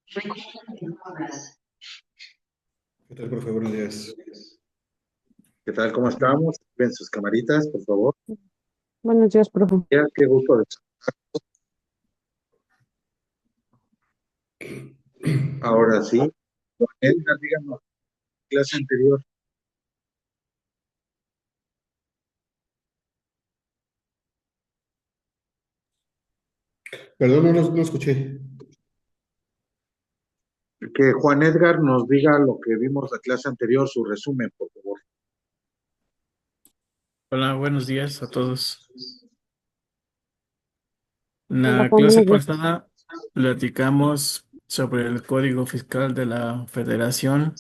¿Qué tal, profe? Buenos días. ¿Qué tal? ¿Cómo estamos? Ven sus camaritas, por favor. Buenos días, profe. Ya, qué gusto. Ahora sí. Edgar, díganos, clase anterior. Perdón, no escuché. Que Juan Edgar nos diga lo que vimos la clase anterior, su resumen, por favor. Hola, buenos días a todos. En Hola, la Juan, clase buenos días. pasada platicamos sobre el Código Fiscal de la Federación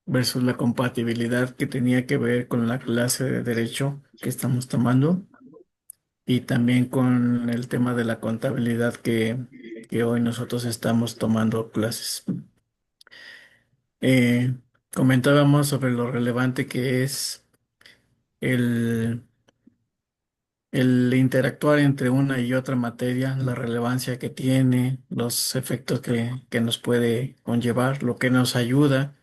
versus la compatibilidad que tenía que ver con la clase de Derecho que estamos tomando y también con el tema de la contabilidad que hoy nosotros estamos tomando clases. Eh, Comentábamos sobre lo relevante que es el el interactuar entre una y otra materia, la relevancia que tiene, los efectos que nos puede conllevar, lo que nos ayuda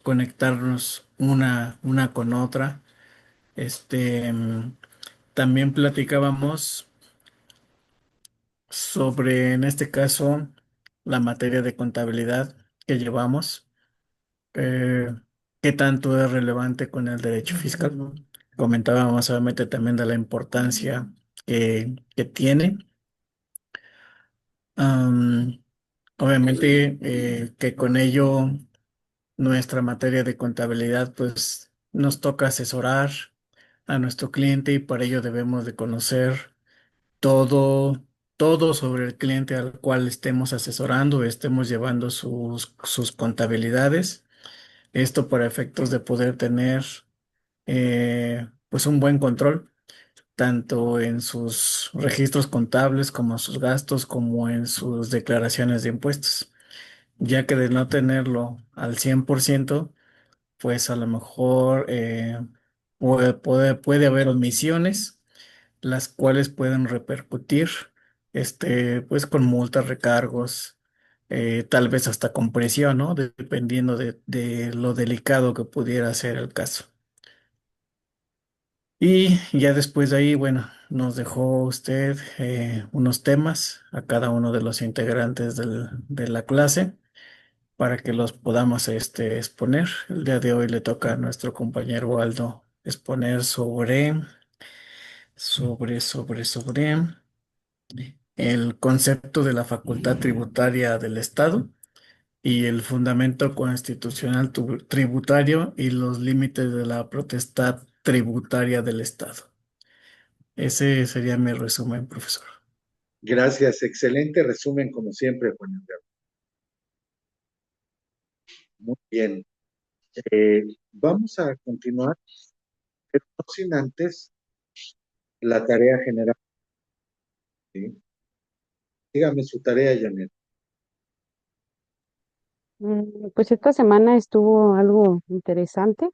a conectarnos una con otra. También platicábamos sobre, en este caso, la materia de contabilidad que llevamos, eh, qué tanto es relevante con el derecho fiscal. Comentábamos obviamente también de la importancia que tiene. Am, Obviamente que con ello nuestra materia de contabilidad pues nos toca asesorar a nuestro cliente y para ello debemos de conocer todo, todo sobre el cliente al cual estemos asesorando, estemos llevando sus contabilidades. Esto para efectos de poder tener pues un buen control tanto en sus registros contables como en sus gastos, como en sus declaraciones de impuestos, ya que de no tenerlo al 100%, pues a lo mejor puede haber omisiones, las cuales pueden repercutir, pues con multas, recargos, tal vez hasta con prisión, ¿no? Dependiendo de lo delicado que pudiera ser el caso. Y ya después de ahí, bueno, nos dejó usted unos temas a cada uno de los integrantes de la clase para que los podamos exponer. El día de hoy le toca a nuestro compañero Aldo exponer sobre el concepto de la facultad tributaria del Estado y el fundamento constitucional tributario y los límites de la potestad tributaria del Estado. Ese sería mi resumen, profesor. Gracias, excelente resumen como siempre, Juan Edgar. Muy bien. Vamos a continuar, pero no sin antes la tarea general. ¿Sí? Dígame su tarea, Janet. Pues esta semana estuvo algo interesante.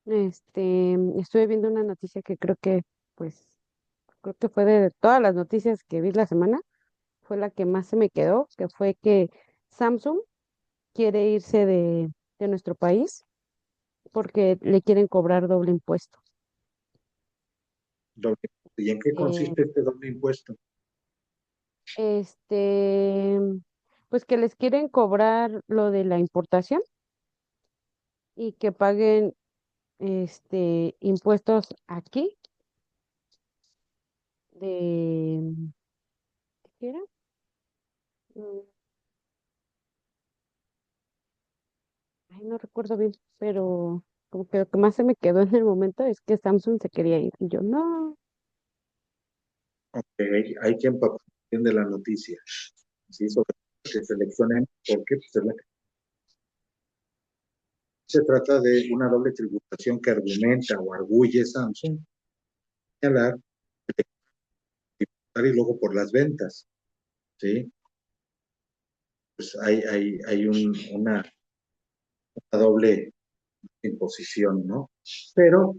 Estuve viendo una noticia que pues, creo que fue de todas las noticias que vi la semana, fue la que más se me quedó, que fue que Samsung quiere irse de nuestro país porque le quieren cobrar doble impuesto. ¿Y en qué Eh, consiste este doble impuesto? este, pues que les quieren cobrar lo de la importación y que paguen impuestos aquí de, ¿qué era? Mm, Ay, no recuerdo bien, pero como que lo que más se me quedó en el momento es que Samsung se quería ir. Y yo, no, Ok, hay que empapar de la noticia. Sí, sobre que seleccionen, porque pues, se trata de una doble tributación que argumenta o arguye Samsung, señalar y luego por las ventas, ¿sí? Pues hay una doble imposición, ¿no? Pero,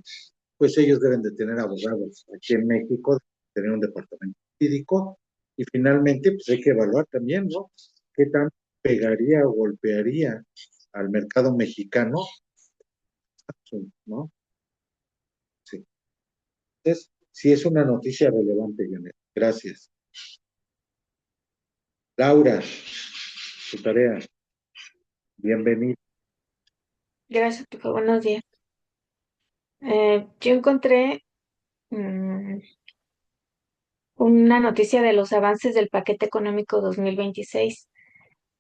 pues ellos deben de tener abogados. Aquí en México, tener un departamento jurídico y finalmente, pues hay que evaluar también, ¿no? ¿qué tanto pegaría o golpearía al mercado mexicano? ¿No? Sí. Entonces, sí es una noticia relevante, Janet. Gracias. Laura, tu tarea. Bienvenida. Gracias, profe. Buenos días. Yo encontré una noticia de los avances del paquete económico 2026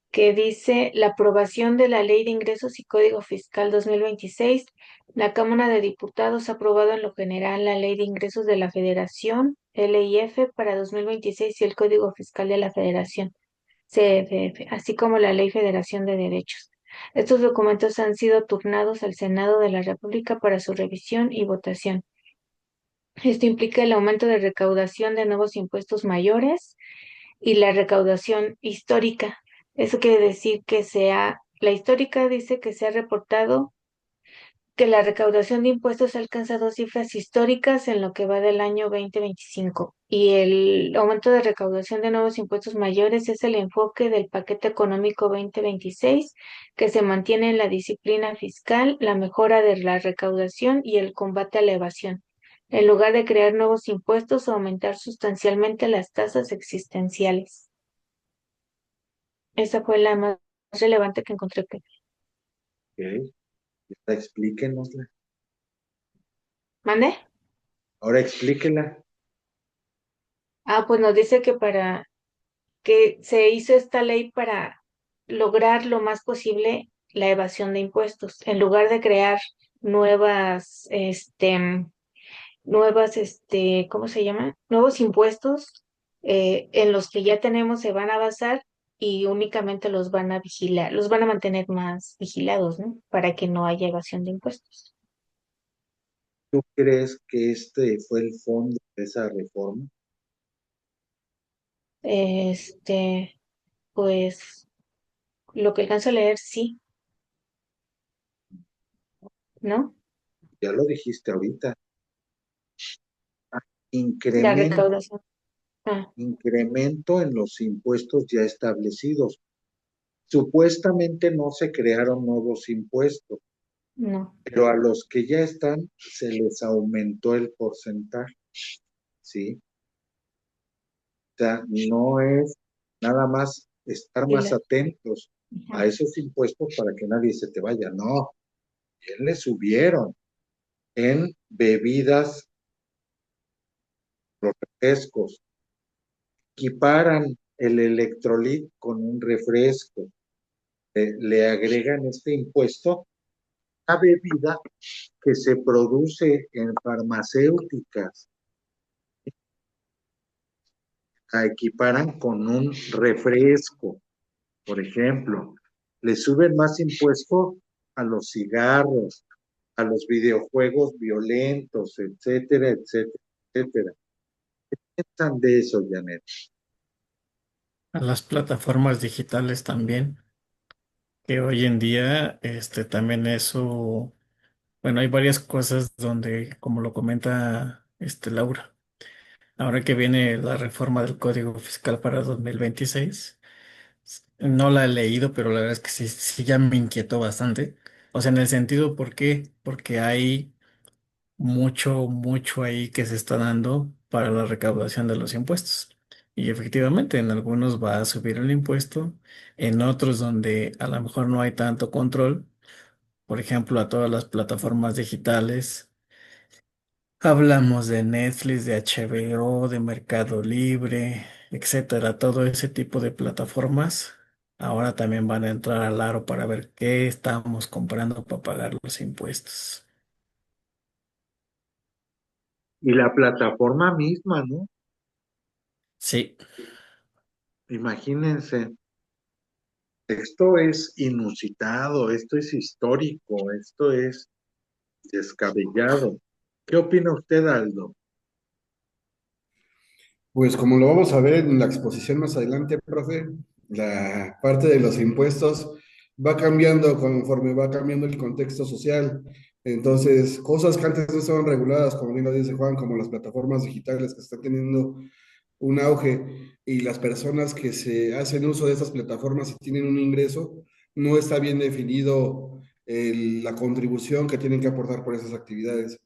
que dice la aprobación de la Ley de Ingresos y Código Fiscal 2026. La Cámara de Diputados ha aprobado en lo general la Ley de Ingresos de la Federación, LIF, para 2026 y el Código Fiscal de la Federación, CFF, así como la Ley Federación de Derechos. Estos documentos han sido turnados al Senado de la República para su revisión y votación. Esto implica el aumento de recaudación de nuevos impuestos mayores y la recaudación histórica. Eso quiere decir que la histórica dice que se ha reportado que la recaudación de impuestos ha alcanzado cifras históricas en lo que va del año 2025 y el aumento de recaudación de nuevos impuestos mayores es el enfoque del paquete económico 2026 que se mantiene en la disciplina fiscal, la mejora de la recaudación y el combate a la evasión, en lugar de crear nuevos impuestos o aumentar sustancialmente las tasas existenciales. Esa fue la más relevante que encontré. Ok. Explíquenosla. ¿Mande? Ahora explíquela. Pues nos dice que se hizo esta ley para lograr lo más posible la evasión de impuestos, en lugar de crear ¿cómo se llama? Nuevos impuestos en los que ya tenemos se van a basar y únicamente los van a vigilar, los van a mantener más vigilados, ¿no? Para que no haya evasión de impuestos. ¿Tú crees que este fue el fondo de esa reforma? Pues lo que alcanzo a leer, sí, ¿no? Ya lo dijiste ahorita. La Incremento, recaudación. Ah, incremento en los impuestos ya establecidos. Supuestamente no se crearon nuevos impuestos, no. pero a los que ya están se les aumentó el porcentaje, ¿sí? O sea, no es nada más estar Y más atentos a ajá. esos impuestos para que nadie se te vaya, no, ya le subieron en bebidas, refrescos, equiparan el electrolit con un refresco, le agregan este impuesto a bebida que se produce en farmacéuticas, la equiparan con un refresco, por ejemplo, le suben más impuesto a los cigarros, a los videojuegos violentos, etcétera, etcétera, etcétera. ¿Qué piensan de eso, Janet? A las plataformas digitales también, que hoy en día también eso, bueno, hay varias cosas donde, como lo comenta Laura, ahora que viene la reforma del Código Fiscal para 2026, no la he leído, pero la verdad es que sí, sí ya me inquietó bastante. O sea, en el sentido, ¿por qué? Porque hay mucho, mucho ahí que se está dando para la recaudación de los impuestos. Y efectivamente, en algunos va a subir el impuesto, en otros donde a lo mejor no hay tanto control, por ejemplo, a todas las plataformas digitales. Hablamos de Netflix, de HBO, de Mercado Libre, etcétera. Todo ese tipo de plataformas ahora también van a entrar al aro para ver qué estamos comprando para pagar los impuestos. Y la plataforma misma, ¿no? Sí, Imagínense, esto es inusitado, esto es histórico, esto es descabellado. ¿Qué opina usted, Aldo? Pues como lo vamos a ver en la exposición más adelante, profe, la parte de los impuestos va cambiando conforme va cambiando el contexto social. Entonces, cosas que antes no estaban reguladas, como bien lo dice Juan, como las plataformas digitales que están teniendo un auge y las personas que se hacen uso de estas plataformas y tienen un ingreso, no está bien definido la contribución que tienen que aportar por esas actividades.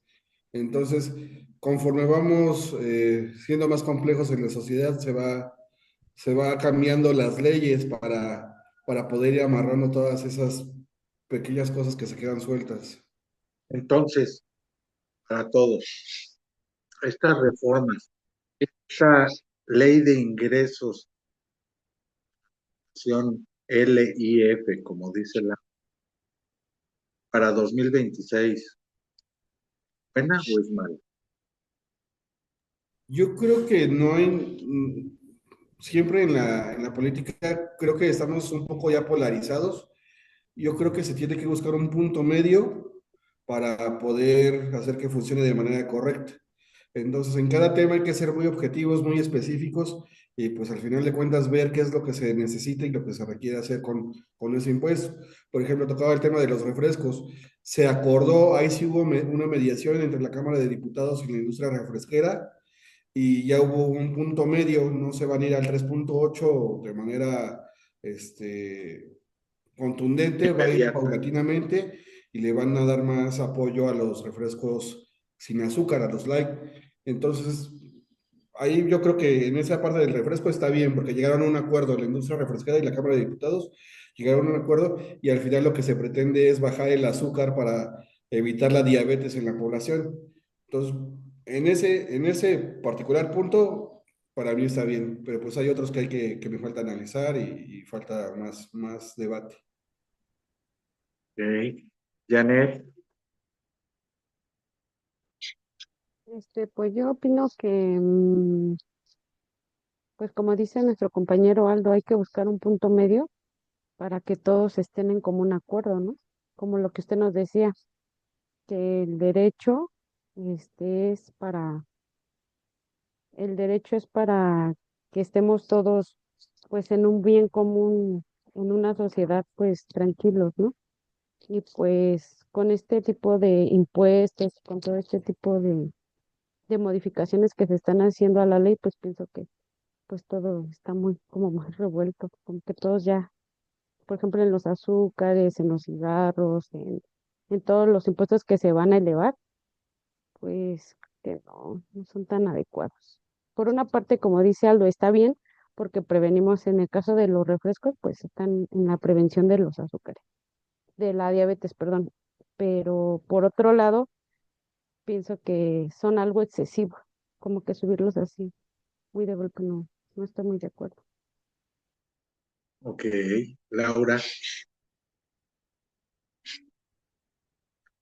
Entonces, conforme vamos siendo más complejos en la sociedad, se va cambiando las leyes para poder ir amarrando todas esas pequeñas cosas que se quedan sueltas. Entonces, para todos, estas reformas, esta ley de ingresos, acción LIF, como dice la, para 2026, ¿buena o es mala? Yo creo que no hay, siempre en la política, creo que estamos un poco ya polarizados. Yo creo que se tiene que buscar un punto medio para poder hacer que funcione de manera correcta. Entonces, en cada tema hay que ser muy objetivos, muy específicos y pues al final de cuentas ver qué es lo que se necesita y lo que se requiere hacer con ese impuesto. Por ejemplo, tocaba el tema de los refrescos. Se acordó, ahí sí hubo una mediación entre la Cámara de Diputados y la industria refresquera y ya hubo un punto medio, no se van a ir al 3.8 de manera contundente, va a ir Inmediata. paulatinamente y le van a dar más apoyo a los refrescos sin azúcar, a los light. Entonces, ahí yo creo que en esa parte del refresco está bien, porque llegaron a un acuerdo la industria refresquera y la Cámara de Diputados, llegaron a un acuerdo y al final lo que se pretende es bajar el azúcar para evitar la diabetes en la población. Entonces, en ese particular punto, para mí está bien, pero pues hay otros que que me falta analizar y falta más debate. Ok. Janet, Pues yo opino que, pues como dice nuestro compañero Aldo, hay que buscar un punto medio para que todos estén en común acuerdo, ¿no? Como lo que usted nos decía, que es el derecho es para que estemos todos, pues, en un bien común, en una sociedad, pues, tranquilos, ¿no? Y pues con este tipo de impuestos, con todo este tipo de modificaciones que se están haciendo a la ley, pues pienso que pues todo está muy como más revuelto, como que todos ya, por ejemplo, en los azúcares, en los cigarros, en todos los impuestos que se van a elevar, pues que no son tan adecuados. Por una parte, como dice Aldo, está bien porque prevenimos, en el caso de los refrescos, pues están en la prevención de los azúcares, de la diabetes, perdón. Pero por otro lado, pienso que son algo excesivos, como que subirlos así, muy de golpe, no estoy muy de acuerdo. ok. Laura,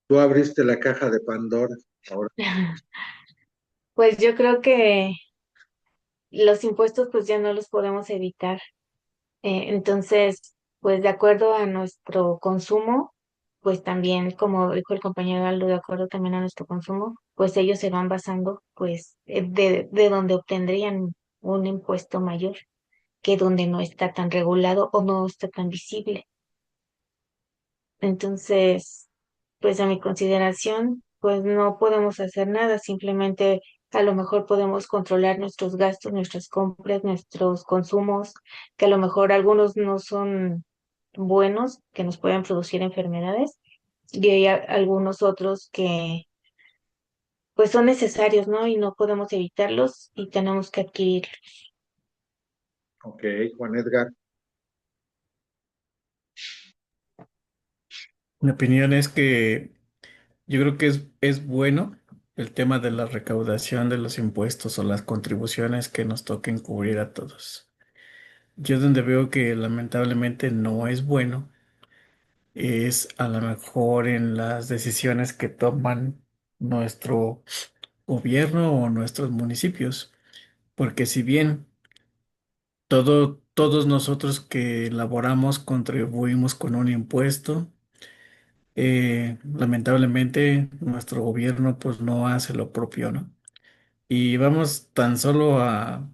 tú abriste la caja de Pandora. Ahora, Pues yo creo que los impuestos pues ya no los podemos evitar. Entonces, pues de acuerdo a nuestro consumo, pues también, como dijo el compañero Aldo, de acuerdo también a nuestro consumo, pues ellos se van basando pues de donde obtendrían un impuesto mayor que donde no está tan regulado o no está tan visible. Entonces, pues a mi consideración, pues no podemos hacer nada, simplemente a lo mejor podemos controlar nuestros gastos, nuestras compras, nuestros consumos, que a lo mejor algunos no son buenos, que nos pueden producir enfermedades, y hay algunos otros que pues son necesarios, ¿no? Y no podemos evitarlos y tenemos que adquirir. ok, Juan Edgar, Mi opinión es que yo creo que es bueno el tema de la recaudación de los impuestos o las contribuciones que nos toquen cubrir a todos. Yo donde veo que lamentablemente no es bueno es a lo mejor en las decisiones que toman nuestro gobierno o nuestros municipios, porque si bien todos nosotros que laboramos contribuimos con un impuesto, lamentablemente nuestro gobierno pues no hace lo propio, ¿no? Y vamos tan solo a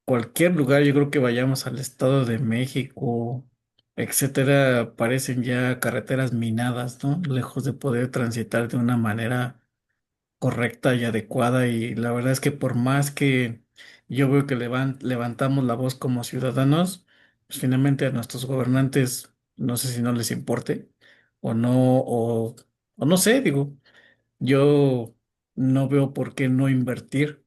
cualquier lugar, yo creo que vayamos al Estado de México, etcétera, parecen ya carreteras minadas, ¿no? Lejos de poder transitar de una manera correcta y adecuada. Y la verdad es que por más que Yo veo que levantamos la voz como ciudadanos, pues finalmente a nuestros gobernantes, no sé si no les importe o no, o no sé, digo, yo no veo por qué no invertir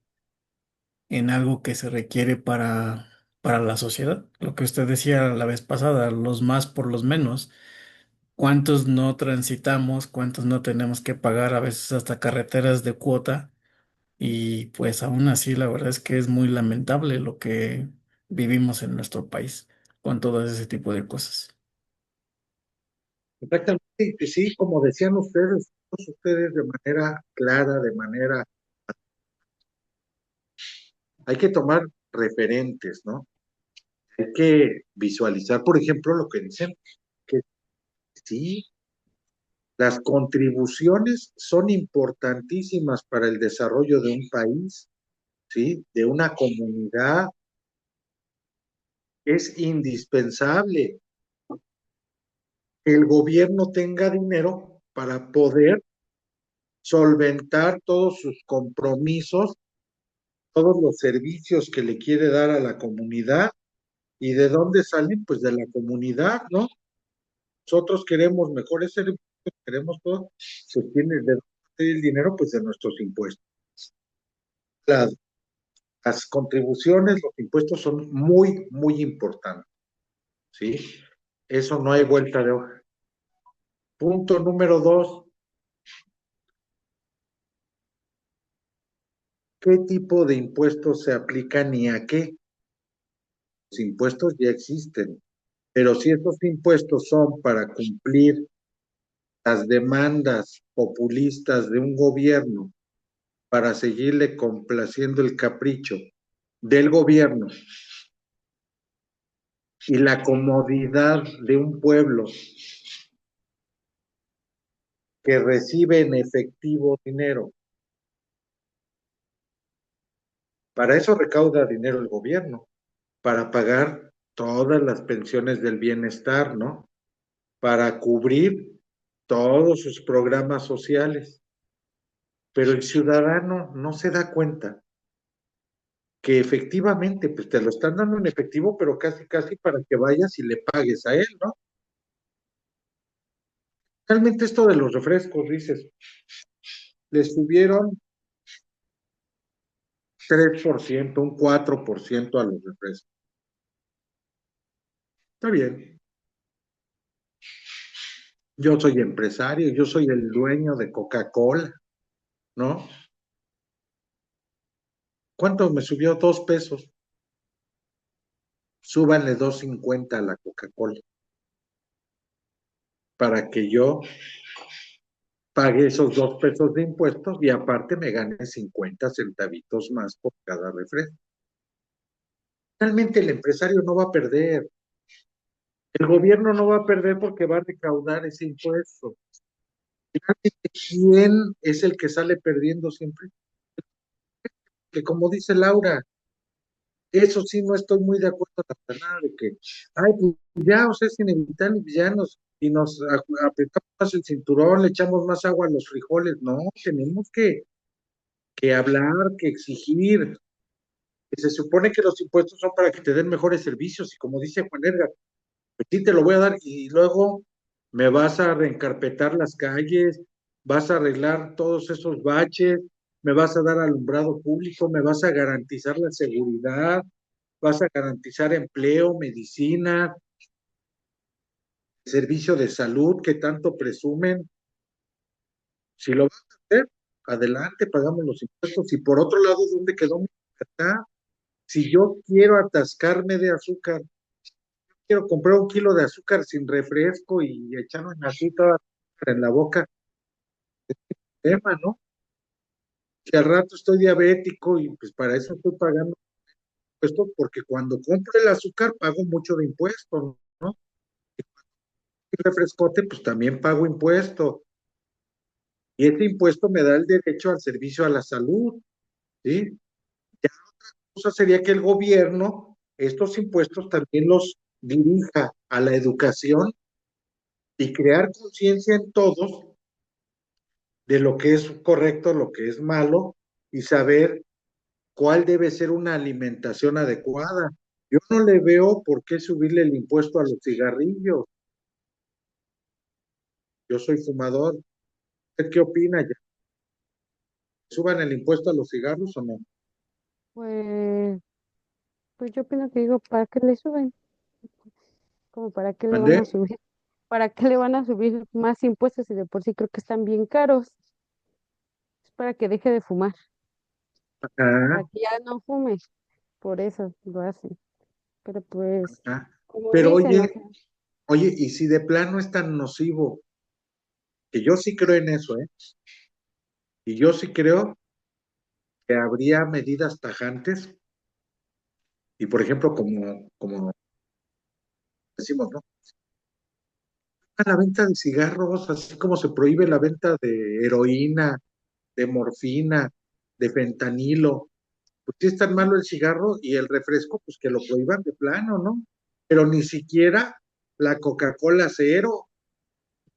en algo que se requiere para la sociedad. Lo que usted decía la vez pasada, los más por los menos. ¿Cuántos no transitamos? ¿Cuántos no tenemos que pagar a veces hasta carreteras de cuota? Y pues aún así, la verdad es que es muy lamentable lo que vivimos en nuestro país con todo ese tipo de cosas. Exactamente, y que sí, como decían ustedes, todos ustedes de manera clara, hay que tomar referentes, ¿no? Hay que visualizar, por ejemplo, lo que dicen, que sí, las contribuciones son importantísimas para el desarrollo de un país, ¿sí? De una comunidad, es indispensable que el gobierno tenga dinero para poder solventar todos sus compromisos, todos los servicios que le quiere dar a la comunidad. ¿Y de dónde salen? Pues de la comunidad, ¿no? Nosotros queremos mejores servicios, queremos todo, pues tiene de dónde salir el dinero, pues de nuestros impuestos. Las, las contribuciones, los impuestos son muy, muy importantes, ¿sí? Eso no hay vuelta de hoja. Punto número 2, ¿qué tipo de impuestos se aplican y a qué? Los impuestos ya existen, pero si estos impuestos son para cumplir las demandas populistas de un gobierno para seguirle complaciendo el capricho del gobierno y la comodidad de un pueblo que recibe en efectivo dinero. Para eso recauda dinero el gobierno, para pagar todas las pensiones del bienestar, ¿no? Para cubrir todos sus programas sociales. Pero el ciudadano no se da cuenta que efectivamente, pues te lo están dando en efectivo, pero casi, casi para que vayas y le pagues a él, ¿no? Realmente esto de los refrescos, dices, le subieron 3%, un 4% a los refrescos. Está bien, yo soy empresario, yo soy el dueño de Coca-Cola, ¿no? ¿Cuánto me subió? 2 pesos. Súbanle 2.50 a la Coca-Cola para que yo pague esos 2 pesos de impuestos y aparte me gane 50 centavitos más por cada refresco. Realmente el empresario no va a perder, el gobierno no va a perder porque va a recaudar ese impuesto. Finalmente, ¿quién es el que sale perdiendo siempre? Que como dice Laura, eso sí no estoy muy de acuerdo para nada de que, ay, pues ya, o sea, es inevitable, ya y nos apretamos más el cinturón, le echamos más agua a los frijoles. No, tenemos que hablar, que exigir, que se supone que los impuestos son para que te den mejores servicios, y como dice Juan Edgar, pues sí te lo voy a dar, y luego me vas a reencarpetar las calles, vas a arreglar todos esos baches, me vas a dar alumbrado público, me vas a garantizar la seguridad, vas a garantizar empleo, medicina, servicio de salud que tanto presumen. Si lo vas a hacer, adelante, pagamos los impuestos. Y por otro lado, ¿dónde quedó mi libertad? Si yo quiero atascarme de azúcar, quiero comprar 1 kilo de azúcar sin refresco y echarme así toda en la boca, tema, ¿no? Si al rato estoy diabético y pues para eso estoy pagando impuestos, porque cuando compro el azúcar pago mucho de impuesto, ¿no? Y el refrescote, pues también pago impuesto. Y ese impuesto me da el derecho al servicio a la salud, ¿sí? Ya cosa sería que el gobierno estos impuestos también los dirija a la educación y crear conciencia en todos de lo que es correcto, lo que es malo, y saber cuál debe ser una alimentación adecuada. Yo no le veo por qué subirle el impuesto a los cigarrillos. Yo soy fumador. ¿Usted qué opina? ¿Ya suban el impuesto a los cigarros o no? Pues, pues yo opino que digo, ¿para qué le suben? Como para qué le van ¿Mandé? a subir, ¿para qué le van a subir más impuestos si de por sí creo que están bien caros? Es para que deje de fumar, Ajá, para que ya no fume, por eso lo hacen. Pero pues, ajá. como Pero dicen, o sea, oye, y si de plano es tan nocivo, que yo sí creo en eso, ¿eh? Y yo sí creo que habría medidas tajantes, y por ejemplo, como decimos, ¿no? La venta de cigarros, así como se prohíbe la venta de heroína, de morfina, de fentanilo. Pues sí es tan malo el cigarro y el refresco, pues que lo prohíban de plano, ¿no? Pero ni siquiera la Coca-Cola cero,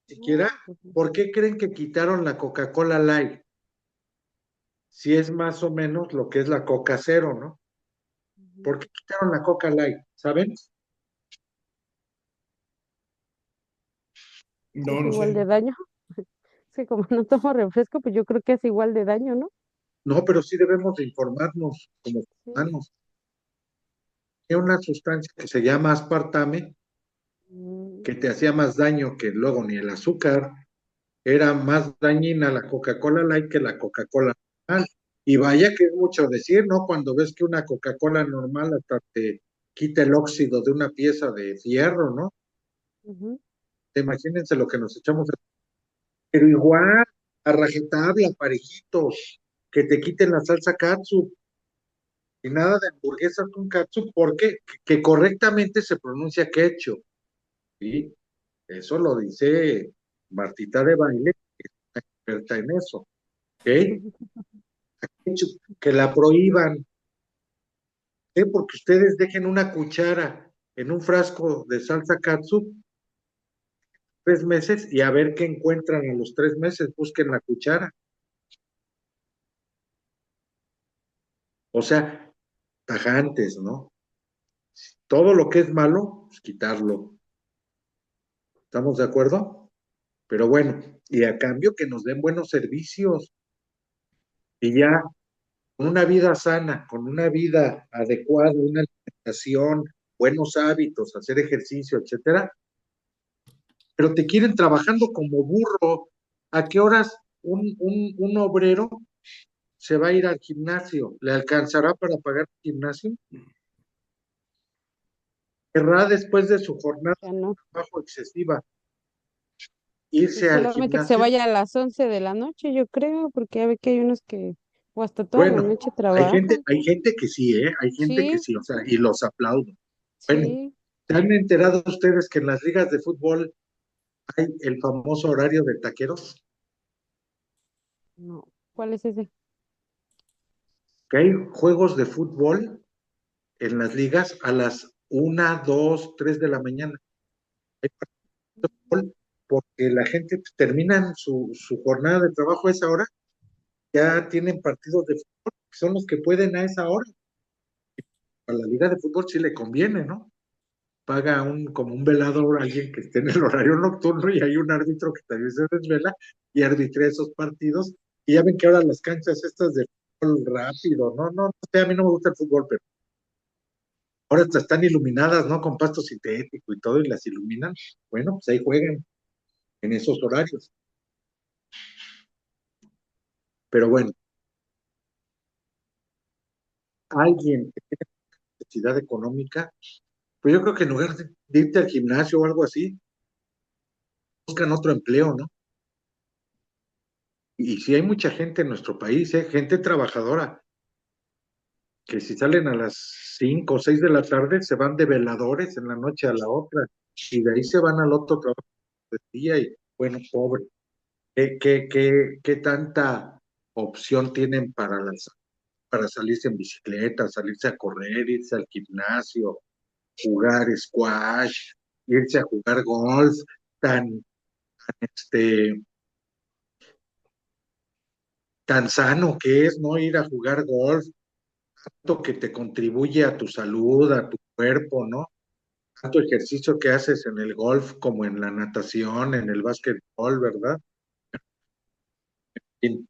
ni siquiera, no, pues, ¿por qué creen que quitaron la Coca-Cola Light? Si es más o menos lo que es la Coca cero, ¿no? ¿Por ujú, qué quitaron la Coca Light? ¿Saben? que No, es no igual de sé. daño. Es que como no tomo refresco, pues yo creo que es igual de daño, ¿no? No, pero sí debemos de informarnos como Sí. humanos. Hay una sustancia que se llama aspartame Mm, que te hacía más daño que luego ni el azúcar. Era más dañina la Coca-Cola Light que la Coca-Cola normal. Y vaya que es mucho decir, ¿no? Cuando ves que una Coca-Cola normal hasta te quita el óxido de una pieza de fierro, ¿no? ujú. Imagínense lo que nos echamos. Pero igual, a rajatabla, parejitos, que te quiten la salsa katsu y nada de hamburguesas con katsu, porque que correctamente se pronuncia ketchup, ¿sí? Eso lo dice Martita de Baile, experta en eso, ¿ok? Que la prohíban, ¿eh? Porque ustedes dejen una cuchara en un frasco de salsa katsu 3 meses y a ver qué encuentran a los 3 meses, busquen la cuchara. O sea, tajantes, ¿no? Todo lo que es malo, pues quitarlo. ¿Estamos de acuerdo? Pero bueno, y a cambio que nos den buenos servicios y ya con una vida sana, con una vida adecuada, una alimentación, buenos hábitos, hacer ejercicio, etcétera, pero te quieren trabajando como burro. ¿A qué horas un obrero se va a ir al gimnasio? ¿Le alcanzará para pagar el gimnasio? Querrá después de su jornada Ya no. de trabajo excesiva Pues irse al solamente que se gimnasio. vaya a las 11 de la noche, yo creo, porque ya ve que hay unos que, o hasta toda la Bueno, noche trabajan. hay gente que sí, ¿eh? Hay gente que Sí, sí, o sea, y los aplaudo. Bueno, sí, ¿se han enterado ustedes que en las ligas de fútbol hay el famoso horario de taqueros? no. ¿Cuál es ese? Que hay juegos de fútbol en las ligas a las 1, 2, 3 de la mañana. Hay partidos de fútbol porque la gente pues, termina su jornada de trabajo a esa hora, ya tienen partidos de fútbol, que son los que pueden a esa hora. A la liga de fútbol sí le conviene, ¿no? Paga como un velador, alguien que esté en el horario nocturno y hay un árbitro que también se desvela y arbitra esos partidos. Y ya ven que ahora las canchas estas de fútbol rápido, no sé, a mí no me gusta el fútbol, pero ahora están iluminadas, ¿no? Con pasto sintético y todo, y las iluminan. Bueno, pues ahí juegan en esos horarios. Pero bueno, alguien que tiene necesidad económica, pues yo creo que en lugar de irte al gimnasio o algo así, buscan otro empleo, ¿no? Y si hay mucha gente en nuestro país, gente trabajadora, que si salen a las 5 o 6 de la tarde, se van de veladores en la noche a la otra, y de ahí se van al otro trabajo del día, y bueno, pobre, ¿qué tanta opción tienen para salirse en bicicleta, salirse a correr, irse al gimnasio, jugar squash, irse a jugar golf, tan, este, tan sano que es no ir a jugar golf, tanto que te contribuye a tu salud, a tu cuerpo, ¿no? Tanto ejercicio que haces en el golf como en la natación, en el básquetbol, ¿verdad? Y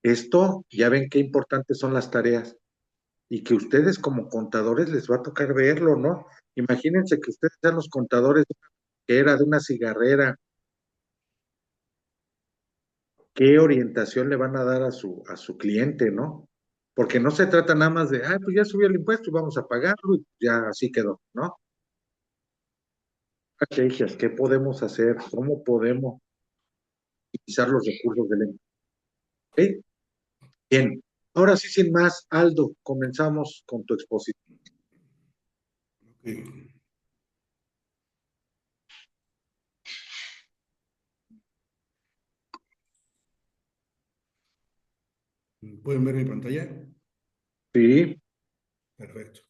esto, ya ven qué importantes son las tareas y que ustedes como contadores les va a tocar verlo, ¿no? Imagínense que ustedes sean los contadores que era de una cigarrera, qué orientación le van a dar a su cliente, ¿no? Porque no se trata nada más de, ah, pues ya subió el impuesto y vamos a pagarlo y ya así quedó, ¿no? Estrategias, ¿qué podemos hacer? ¿Cómo podemos utilizar los recursos del ente? ¿Ok? Bien, ahora sí, sin más, Aldo, comenzamos con tu exposición. Ok. ¿Pueden ver mi pantalla? Sí, Perfecto.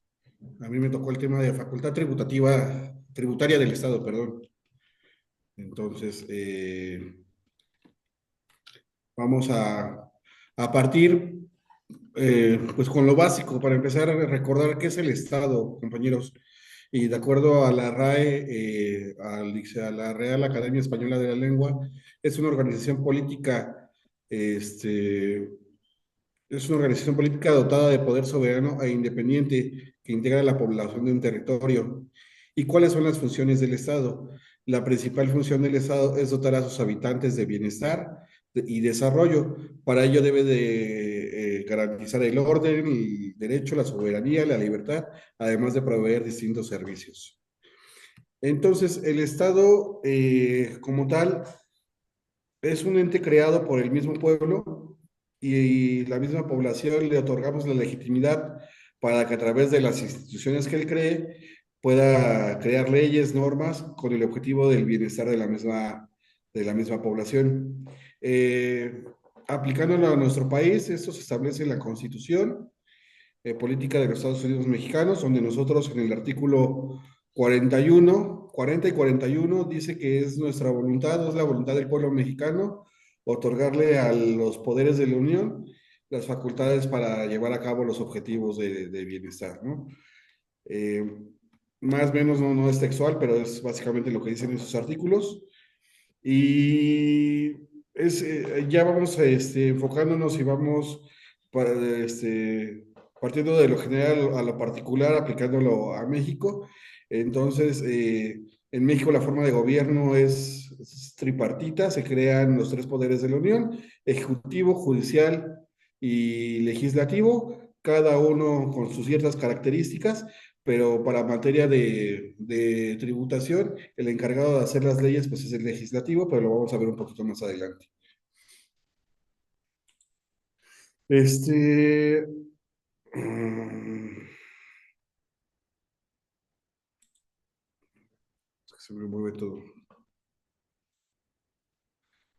A mí me tocó el tema de facultad tributaria del Estado, perdón. Entonces, vamos a partir pues con lo básico para empezar a recordar qué es el Estado, compañeros. Y de acuerdo a la RAE, a la Real Academia Española de la Lengua, es una organización política, este, es una organización política dotada de poder soberano e independiente que integra la población de un territorio. ¿Y cuáles son las funciones del Estado? La principal función del Estado es dotar a sus habitantes de bienestar y desarrollo. Para ello debe de garantizar el orden, el derecho, la soberanía, la libertad, además de proveer distintos servicios. Entonces, el Estado como tal es un ente creado por el mismo pueblo y la misma población le otorgamos la legitimidad para que a través de las instituciones que él cree pueda crear leyes, normas con el objetivo del bienestar de la misma población. Eh, Aplicándolo a nuestro país, esto se establece en la Constitución Política de los Estados Unidos Mexicanos, donde nosotros en el artículo 41, 40 y 41 dice que es nuestra voluntad, es la voluntad del pueblo mexicano, otorgarle a los poderes de la Unión las facultades para llevar a cabo los objetivos de bienestar, ¿no? Eh, Más o menos no es textual, pero es básicamente lo que dicen esos artículos. Y ya vamos enfocándonos y vamos para, partiendo de lo general a lo particular, aplicándolo a México. Entonces, en México la forma de gobierno es tripartita, se crean los tres poderes de la Unión, ejecutivo, judicial y legislativo, cada uno con sus ciertas características, pero para materia de tributación, el encargado de hacer las leyes, pues es el legislativo, pero lo vamos a ver un poquito más adelante. Este, mm, se me mueve todo.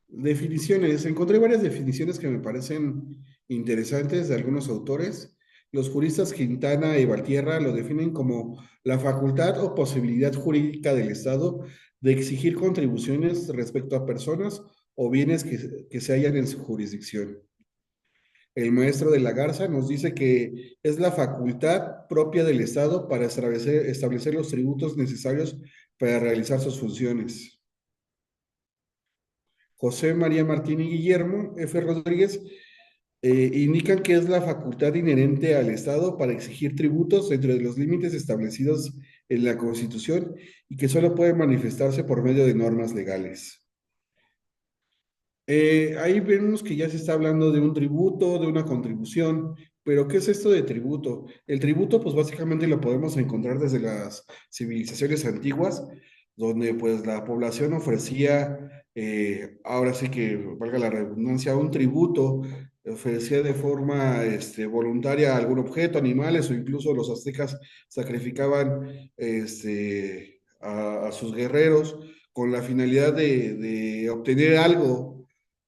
Definiciones. Encontré varias definiciones que me parecen interesantes de algunos autores. Los juristas Quintana y Valtierra lo definen como la facultad o posibilidad jurídica del Estado de exigir contribuciones respecto a personas o bienes que se hallan en su jurisdicción. El maestro de la Garza nos dice que es la facultad propia del Estado para establecer los tributos necesarios para realizar sus funciones. José María Martín y Guillermo F. Rodríguez indican que es la facultad inherente al Estado para exigir tributos dentro de los límites establecidos en la Constitución y que solo puede manifestarse por medio de normas legales. Ahí vemos que ya se está hablando de un tributo, de una contribución, pero ¿qué es esto de tributo? El tributo, pues básicamente lo podemos encontrar desde las civilizaciones antiguas, donde pues la población ofrecía, ahora sí que valga la redundancia, un tributo, ofrecía de forma voluntaria algún objeto, animales o incluso los aztecas sacrificaban a sus guerreros con la finalidad de obtener algo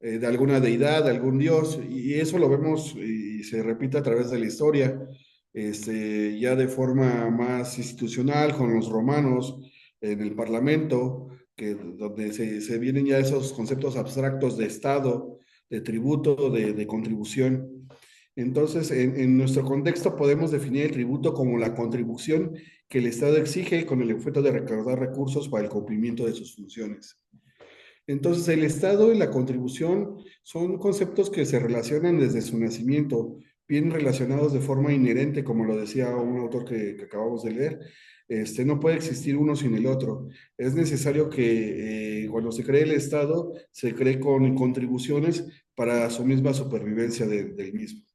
de alguna deidad, de algún dios, y eso lo vemos y se repite a través de la historia, ya de forma más institucional con los romanos en el Parlamento, donde se vienen ya esos conceptos abstractos de Estado, de tributo, de contribución. Entonces, en nuestro contexto podemos definir el tributo como la contribución que el Estado exige con el objeto de recaudar recursos para el cumplimiento de sus funciones. Entonces, el Estado y la contribución son conceptos que se relacionan desde su nacimiento, bien relacionados de forma inherente, como lo decía un autor que acabamos de leer. No puede existir uno sin el otro. Es necesario que cuando se cree el Estado, se cree con contribuciones para su misma supervivencia del mismo.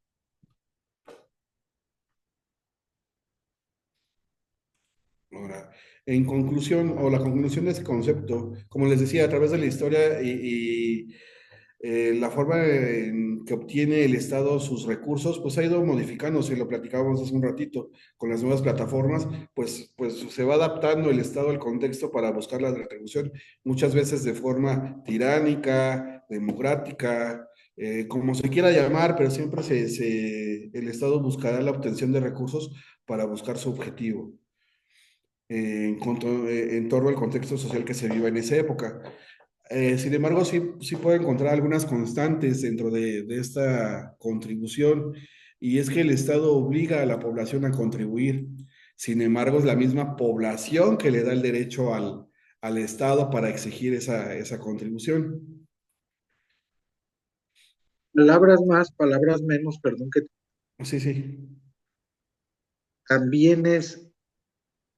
Ahora, en conclusión, o la conclusión de este concepto, como les decía, a través de la historia y la forma en que obtiene el Estado sus recursos, pues ha ido modificándose, lo platicábamos hace un ratito, con las nuevas plataformas, pues se va adaptando el Estado al contexto para buscar la retribución, muchas veces de forma tiránica, democrática, como se quiera llamar, pero siempre el Estado buscará la obtención de recursos para buscar su objetivo en torno al contexto social que se vive en esa época. Sin embargo, sí puedo encontrar algunas constantes dentro de esta contribución, y es que el Estado obliga a la población a contribuir. Sin embargo, es la misma población que le da el derecho al Estado para exigir esa contribución. Palabras más, palabras menos, perdón, que Sí, sí. también es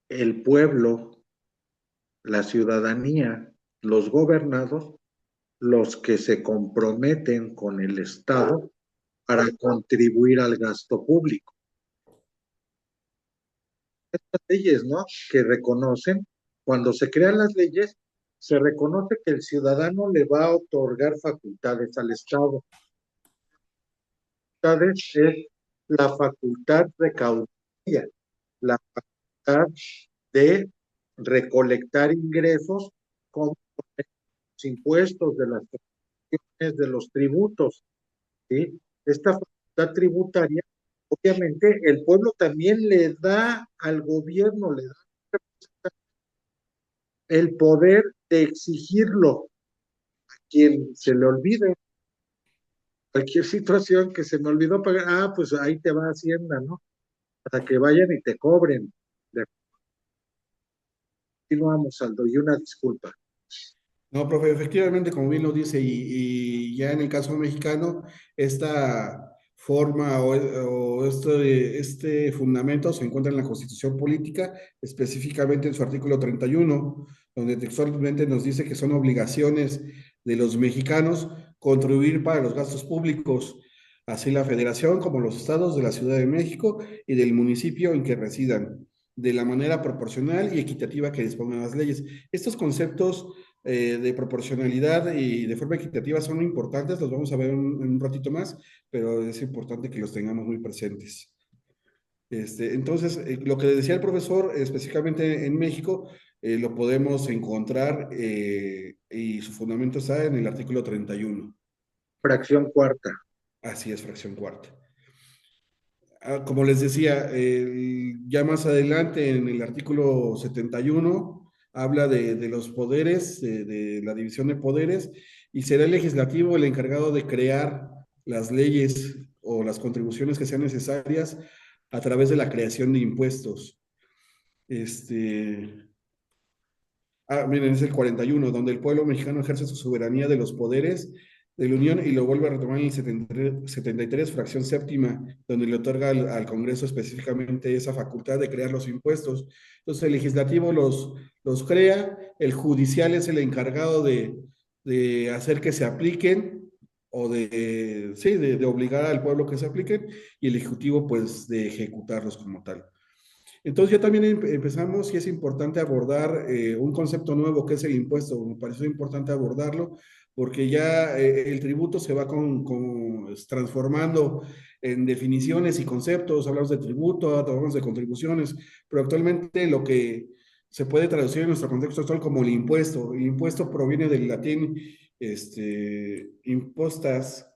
el pueblo, la ciudadanía, los gobernados, los que se comprometen con el Estado para contribuir al gasto público. Estas leyes, ¿no? Que reconocen, cuando se crean las leyes, se reconoce que el ciudadano le va a otorgar facultades al Estado. Facultades es la facultad recaudatoria, la facultad de recolectar ingresos con los impuestos, de las taxaciones, de los tributos, ¿sí? Esta facultad tributaria, obviamente, el pueblo también le da al gobierno, le da el poder de exigirlo a quien se le olvide. Cualquier situación que se me olvidó pagar, pues ahí te va Hacienda, ¿no? Para que vayan y te cobren. Continuamos, Aldo, y una disculpa. No, profe, efectivamente, como bien lo dice, y ya en el caso mexicano, esta forma o este fundamento se encuentra en la Constitución Política, específicamente en su artículo 31, donde textualmente nos dice que son obligaciones de los mexicanos contribuir para los gastos públicos, así la Federación como los estados de la Ciudad de México y del municipio en que residan, de la manera proporcional y equitativa que dispongan las leyes. Estos conceptos de proporcionalidad y de forma equitativa son importantes, los vamos a ver en un ratito más, pero es importante que los tengamos muy presentes. Entonces, lo que decía el profesor, específicamente en México, lo podemos encontrar y su fundamento está en el artículo 31. Fracción cuarta. Así es, fracción cuarta. Como les decía, ya más adelante en el artículo 71 habla de los poderes, de la división de poderes, y será el legislativo el encargado de crear las leyes o las contribuciones que sean necesarias a través de la creación de impuestos. Miren, es el 41, donde el pueblo mexicano ejerce su soberanía de los poderes de la Unión y lo vuelve a retomar en el 73, fracción séptima, donde le otorga al Congreso específicamente esa facultad de crear los impuestos. Entonces, el legislativo los crea, el judicial es el encargado de hacer que se apliquen o sí, de obligar al pueblo que se apliquen, y el ejecutivo, pues, de ejecutarlos como tal. Entonces ya también empezamos y es importante abordar un concepto nuevo que es el impuesto. Me pareció importante abordarlo porque ya el tributo se va transformando en definiciones y conceptos. Hablamos de tributo, hablamos de contribuciones, pero actualmente lo que se puede traducir en nuestro contexto actual como el impuesto. El impuesto proviene del latín impostas,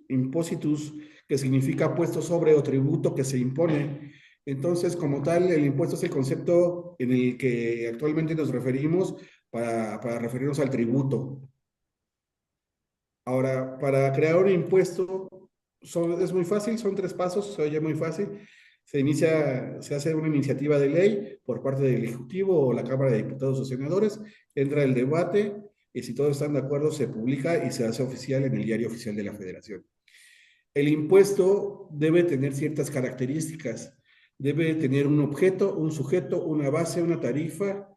impositus, que significa puesto sobre o tributo que se impone. Entonces, como tal, el impuesto es el concepto en el que actualmente nos referimos para referirnos al tributo. Ahora, para crear un impuesto es muy fácil, son 3 pasos, se oye muy fácil. Se hace una iniciativa de ley por parte del Ejecutivo o la Cámara de Diputados o Senadores, entra el debate y si todos están de acuerdo se publica y se hace oficial en el Diario Oficial de la Federación. El impuesto debe tener ciertas características. Debe tener un objeto, un sujeto, una base, una tarifa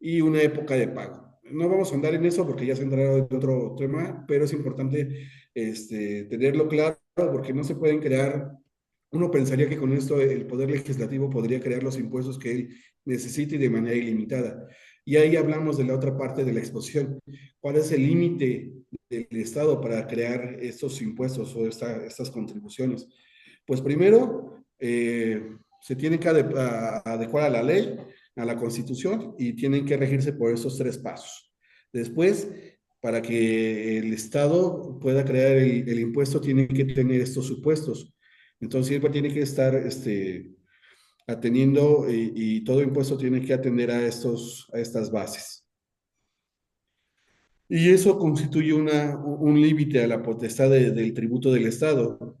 y una época de pago. No vamos a andar en eso porque ya se entrará en otro tema, pero es importante tenerlo claro porque no se pueden crear. Uno pensaría que con esto el Poder Legislativo podría crear los impuestos que él necesite y de manera ilimitada. Y ahí hablamos de la otra parte de la exposición. ¿Cuál es el límite del Estado para crear estos impuestos o estas contribuciones? Pues primero, se tienen que adecuar a la ley, a la Constitución y tienen que regirse por esos 3 pasos. Después, para que el Estado pueda crear el impuesto, tiene que tener estos supuestos. Entonces siempre tiene que estar atendiendo y todo impuesto tiene que atender a estas bases. Y eso constituye un límite a la potestad del tributo del Estado.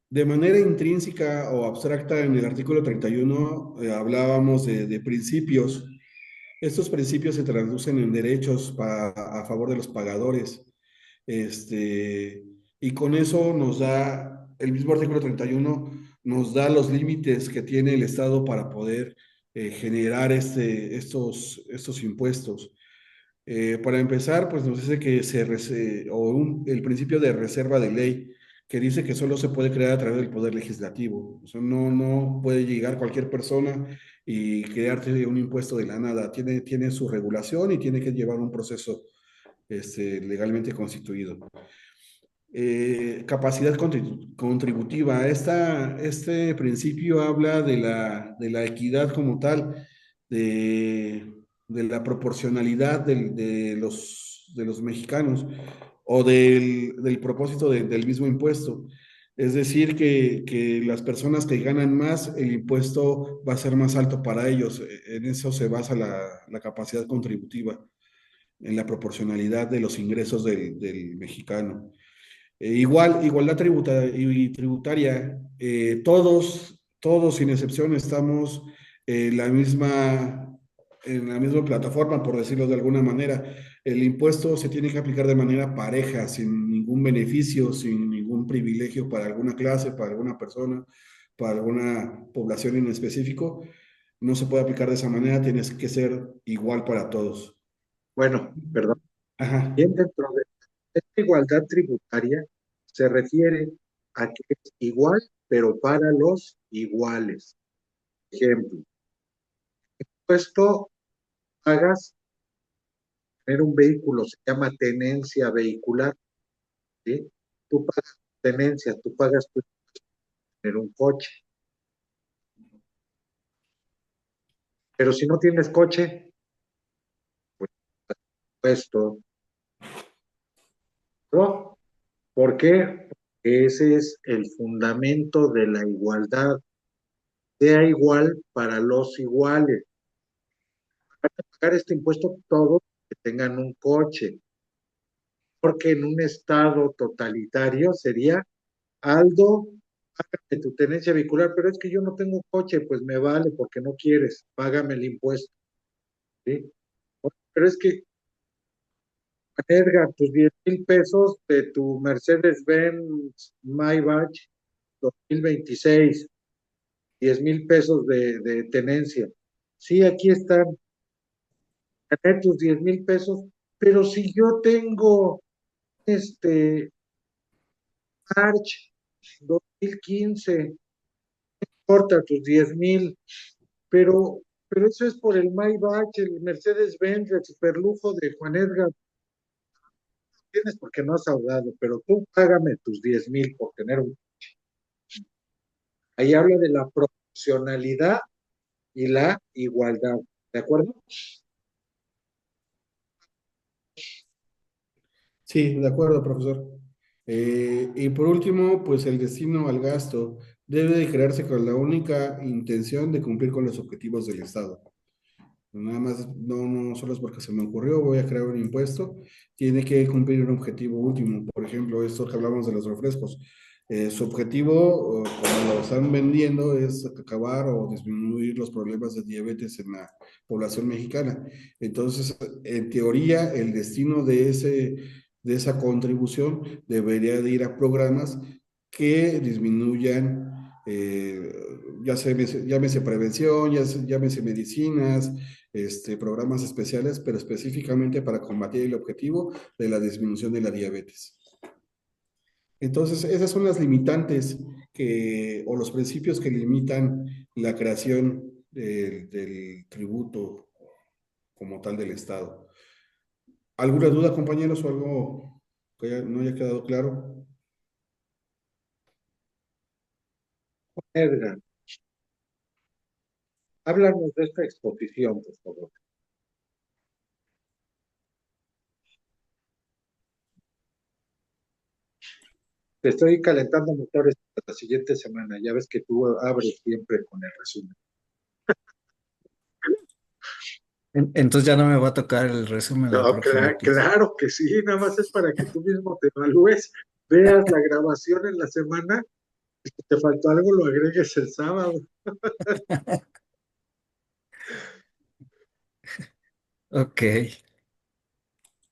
De manera intrínseca o abstracta, en el artículo 31 hablábamos de principios. Estos principios se traducen en derechos a favor de los pagadores. Y con eso nos da, el mismo artículo 31 nos da los límites que tiene el Estado para poder generar estos impuestos. Para empezar, pues nos dice que el principio de reserva de ley, que dice que solo se puede crear a través del Poder Legislativo. O sea, no puede llegar cualquier persona y crearte un impuesto de la nada. Tiene su regulación y tiene que llevar un proceso legalmente constituido. Capacidad contributiva. Este principio habla de la equidad como tal, de la proporcionalidad de los mexicanos o del propósito del mismo impuesto. Es decir, que las personas que ganan más, el impuesto va a ser más alto para ellos. En eso se basa la capacidad contributiva, en la proporcionalidad de los ingresos del mexicano. Igualdad tributaria, todos sin excepción estamos en la misma plataforma, por decirlo de alguna manera. El impuesto se tiene que aplicar de manera pareja, sin ningún beneficio, sin ningún privilegio para alguna clase, para alguna persona, para alguna población en específico. No se puede aplicar de esa manera, tienes que ser igual para todos. Bueno, perdón. Ajá. Bien, dentro de esta igualdad tributaria se refiere a que es igual, pero para los iguales. Ejemplo, impuesto pagas tener un vehículo, se llama tenencia vehicular, ¿sí? Tú pagas tenencia, tú pagas tu tener un coche. Pero si no tienes coche, pues impuesto, ¿no? ¿Por qué? Ese es el fundamento de la igualdad. Sea igual para los iguales. Pagar este impuesto todos que tengan un coche, porque en un estado totalitario sería: Aldo, págame tu tenencia vehicular, pero es que yo no tengo coche, pues me vale porque no quieres, págame el impuesto, ¿sí? Pero es que, Edgar, tus 10,000 pesos de tu Mercedes-Benz Maybach 2026, 10,000 pesos de tenencia. Sí, aquí están, gané tus 10,000 pesos, pero si yo tengo March 2015, corta tus 10,000, pero eso es por el Maybach, el Mercedes-Benz, el superlujo de Juan Edgar. Tienes porque no has ahorrado, pero tú págame tus 10,000 por tener un. Ahí habla de la proporcionalidad y la igualdad, ¿de acuerdo? Sí, de acuerdo, profesor. Y por último, pues el destino al gasto debe de crearse con la única intención de cumplir con los objetivos del Estado. Nada más, no solo es porque se me ocurrió, voy a crear un impuesto, tiene que cumplir un objetivo último. Por ejemplo, esto que hablamos de los refrescos. Su objetivo, como lo están vendiendo, es acabar o disminuir los problemas de diabetes en la población mexicana. Entonces, en teoría, el destino de esa contribución debería de ir a programas que disminuyan, llámese prevención, llámese medicinas, programas especiales, pero específicamente para combatir el objetivo de la disminución de la diabetes. Entonces, esas son las limitantes o los principios que limitan la creación del tributo como tal del Estado. ¿Alguna duda, compañeros, o algo que no haya quedado claro? Edgar, háblanos de esta exposición, por favor. Te estoy calentando motores para la siguiente semana. Ya ves que tú abres siempre con el resumen. Entonces ya no me va a tocar el resumen la No, próxima clase. claro que sí, nada más es para que tú mismo te evalúes, veas la grabación en la semana, y si te faltó algo, lo agregues el sábado. Ok,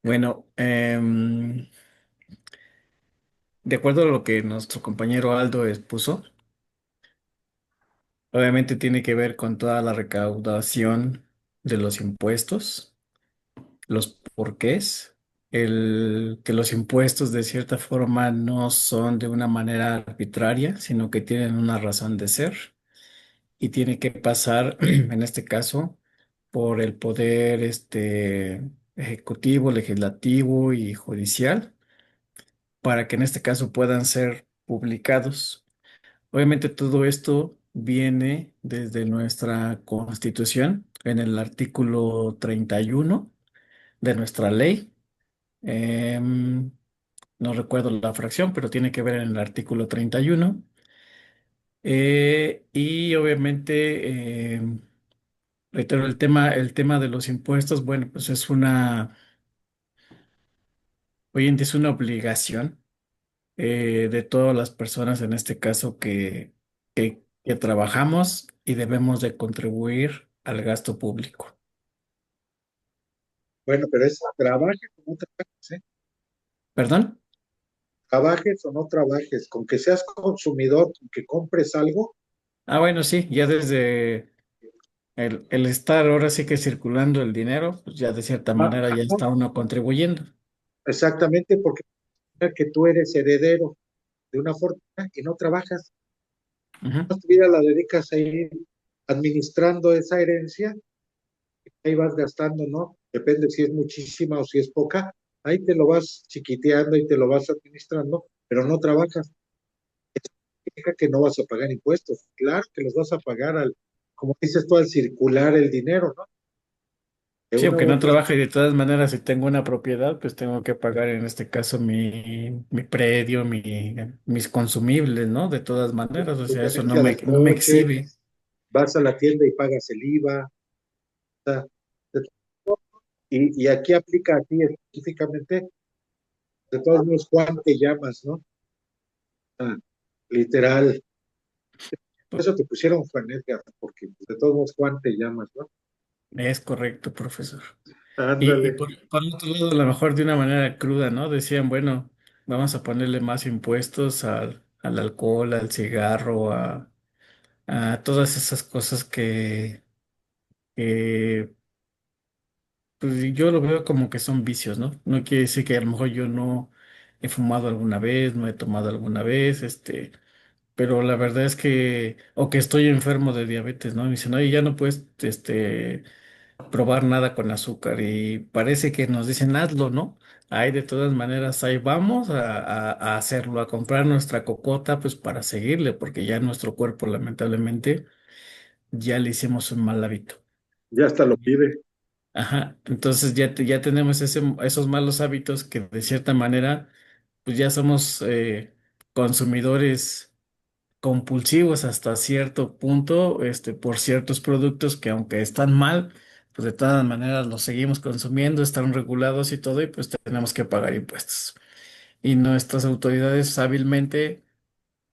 bueno, de acuerdo a lo que nuestro compañero Aldo expuso, obviamente tiene que ver con toda la recaudación de los impuestos, los porqués, el que los impuestos de cierta forma no son de una manera arbitraria, sino que tienen una razón de ser y tiene que pasar, en este caso, por el poder ejecutivo, legislativo y judicial, para que en este caso puedan ser publicados. Obviamente todo esto viene desde nuestra Constitución, en el artículo 31 de nuestra ley. Em, no recuerdo la fracción, pero tiene que ver en el artículo 31. Y obviamente, reitero, el tema de los impuestos, bueno, pues hoy en día es una obligación de todas las personas, en este caso, que trabajamos y debemos de contribuir al gasto público. Bueno, pero es trabajes o no trabajes, ¿eh? ¿Perdón? Trabajes o no trabajes, con que seas consumidor, con que compres algo, Ah, bueno, sí, ya desde el estar ahora sí que circulando el dinero, pues ya de cierta ah, manera ya ajá, está uno contribuyendo. exactamente porque que tú eres heredero de una fortuna y no trabajas, Ujú. tu vida la dedicas a ir administrando esa herencia, ahí vas gastando, ¿no? Depende si es muchísima o si es poca, ahí te lo vas chiquiteando y te lo vas administrando, pero no trabajas. Significa que no vas a pagar impuestos, claro que los vas a pagar como dices tú, al circular el dinero, ¿no? De Sí, una aunque u no otra trabaje, de todas maneras, si tengo una propiedad, pues tengo que pagar en este caso mi predio, mis consumibles, ¿no? De todas maneras, o tu sea, eso tenencia del no me coche, exhibe. vas a la tienda y pagas el IVA, o sea, y aquí aplica a ti específicamente, de todos modos, Juan te llamas, ¿no? Ah, literal. Por eso te pusieron Juan Edgar, porque pues, de todos modos Juan te llamas, ¿no? Es correcto, profesor. Y Ándale. por otro lado, a lo mejor de una manera cruda, ¿no? Decían, bueno, vamos a ponerle más impuestos al alcohol, al cigarro, a todas esas cosas que, pues yo lo veo como que son vicios, ¿no? No quiere decir que a lo mejor yo no he fumado alguna vez, no he tomado alguna vez, pero la verdad es que, o que estoy enfermo de diabetes, ¿no? Me dicen, oye, ya no puedes, probar nada con azúcar y parece que nos dicen hazlo, ¿no? Ahí de todas maneras, ahí vamos a hacerlo, a comprar nuestra cocota, pues para seguirle, porque ya nuestro cuerpo lamentablemente ya le hicimos un mal hábito. Ya hasta lo pide. Ajá, entonces ya tenemos esos malos hábitos que de cierta manera, pues ya somos consumidores compulsivos hasta cierto punto, por ciertos productos que aunque están mal, pues de todas maneras los seguimos consumiendo, están regulados y todo, y pues tenemos que pagar impuestos. Y nuestras autoridades hábilmente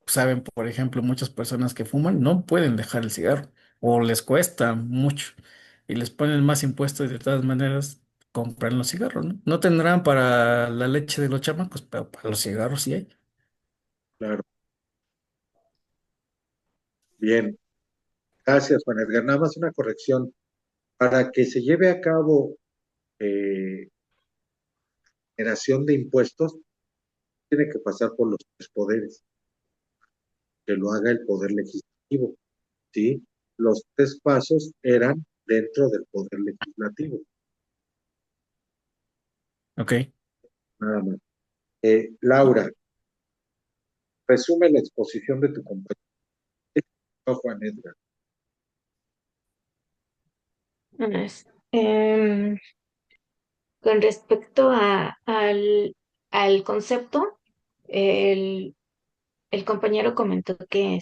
saben, por ejemplo, muchas personas que fuman no pueden dejar el cigarro o les cuesta mucho y les ponen más impuestos y de todas maneras compran los cigarros, ¿no? No tendrán para la leche de los chamacos, pero para los cigarros sí hay. Claro. Bien. Gracias, Juan Edgar. Nada más una corrección. Para que se lleve a cabo generación de impuestos, tiene que pasar por los tres poderes, que lo haga el poder legislativo, ¿sí? Los tres pasos eran dentro del poder legislativo, Ok. nada más. Laura, resume la exposición de tu compañero, Juan Edgar. Es, em, con respecto al concepto, el, el compañero comentó que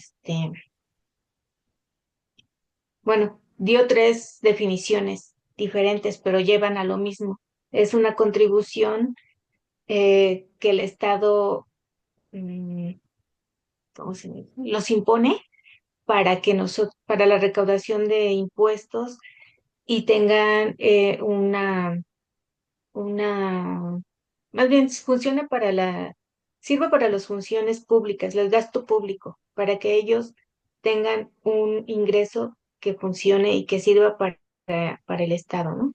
bueno, dio tres definiciones diferentes, pero llevan a lo mismo. Es una contribución que el Estado, mm, ¿cómo se dice? Los impone para que para la recaudación de impuestos y tengan una, más bien funcione sirva para las funciones públicas, el gasto público, para que ellos tengan un ingreso que funcione y que sirva para el Estado, ¿no?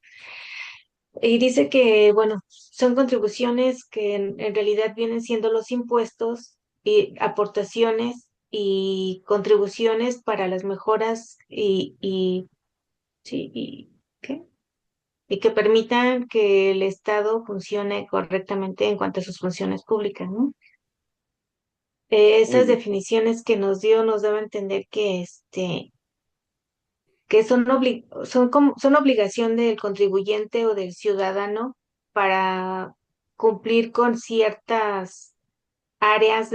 Y dice que, bueno, son contribuciones que en realidad vienen siendo los impuestos y aportaciones y contribuciones para las mejoras sí, ¿qué? Y que permitan que el Estado funcione correctamente en cuanto a sus funciones públicas, ¿no? Muy Esas bien. definiciones que nos dio nos daba a entender que son obligación del contribuyente o del ciudadano para cumplir con ciertas áreas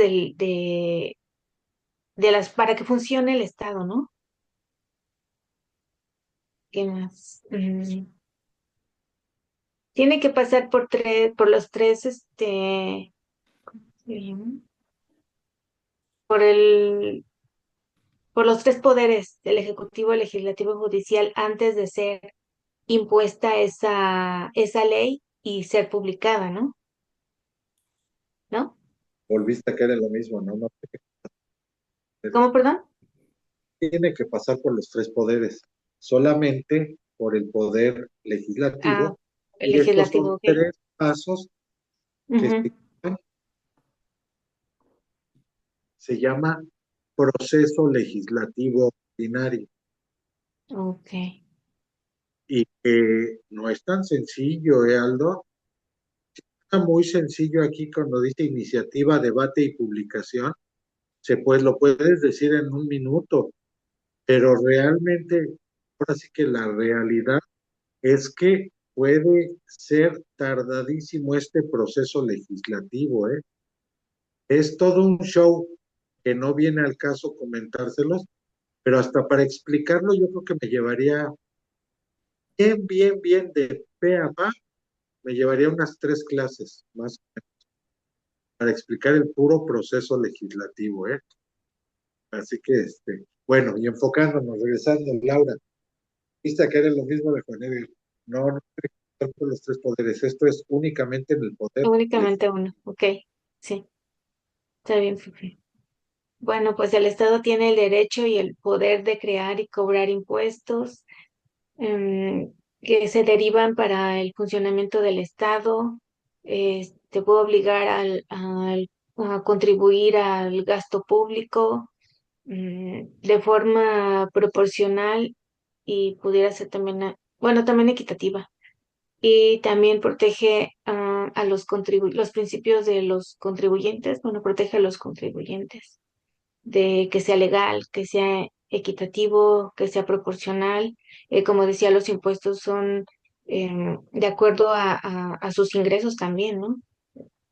para que funcione el Estado, ¿no? ¿Qué más? Tiene que pasar por los tres, ¿cómo se llama? por el, por los tres poderes del Ejecutivo, Legislativo y Judicial antes de ser impuesta esa ley y ser publicada, ¿no? ¿No? Volviste a caer en lo mismo, ¿no? No ¿Cómo, perdón? tiene que pasar por los tres poderes, solamente por el poder Ah, legislativo, el y estos son legislativo, ok. tres pasos que Ujú. se llama proceso legislativo ordinario Ok. y que no es tan sencillo, Aldo. Está muy sencillo aquí cuando dice iniciativa, debate y publicación. Pues lo puedes decir en un minuto, pero realmente, ahora sí que la realidad es que puede ser tardadísimo este proceso legislativo, ¿eh? Es todo un show que no viene al caso comentárselos, pero hasta para explicarlo yo creo que me llevaría bien de pe a pa, me llevaría unas 3 clases más para explicar el puro proceso legislativo, ¿eh? Así que, bueno, y enfocándonos, regresando, Laura, viste que era lo mismo de Juan Edgar. No, no tiene que estar por los tres poderes, esto es únicamente en el poder Únicamente legislativo. uno, ok. Sí, está bien, Fifi. Bueno, pues el Estado tiene el derecho y el poder de crear y cobrar impuestos que se derivan para el funcionamiento del Estado. Te puede obligar a contribuir al gasto público de forma proporcional y pudiera ser también, bueno, también equitativa. Y también protege a los principios de los contribuyentes, bueno, protege a los contribuyentes de que sea legal, que sea equitativo, que sea proporcional. Como decía, los impuestos son de acuerdo a sus ingresos también, ¿no?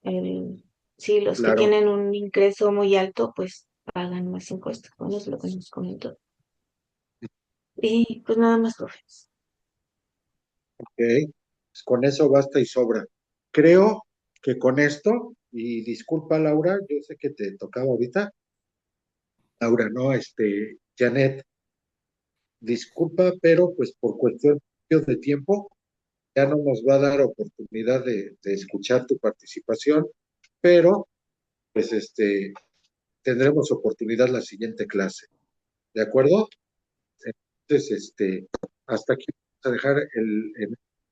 El- sí, los que Claro, tienen un ingreso muy alto, pues pagan más impuestos. Bueno, es lo que nos comentó. Y pues nada más, profe. Ok, pues con eso basta y sobra. Creo que con esto, y disculpa Laura, yo sé que te tocaba ahorita, Laura, no, Janet, disculpa, pero pues por cuestión de tiempo ya no nos va a dar oportunidad de escuchar tu participación, pero pues tendremos oportunidad la siguiente clase, ¿de acuerdo? Entonces, hasta aquí vamos a dejar el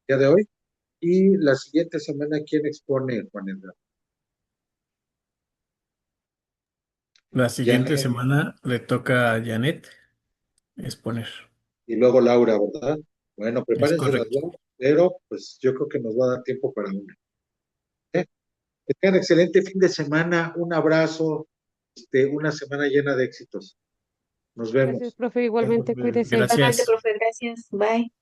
día de hoy. Y la siguiente semana, ¿quién expone, Juan Edgar? La siguiente Janet semana le toca a Janet exponer. y luego Laura, ¿verdad? Bueno, Es prepárense las correcto. dos, pero pues yo creo que nos va a dar tiempo para una. ¿Eh? Que tengan excelente fin de semana, un abrazo, una semana llena de éxitos. Nos Gracias, vemos. profe, igualmente, cuídese. Igualmente, Gracias. profe, gracias. Bye.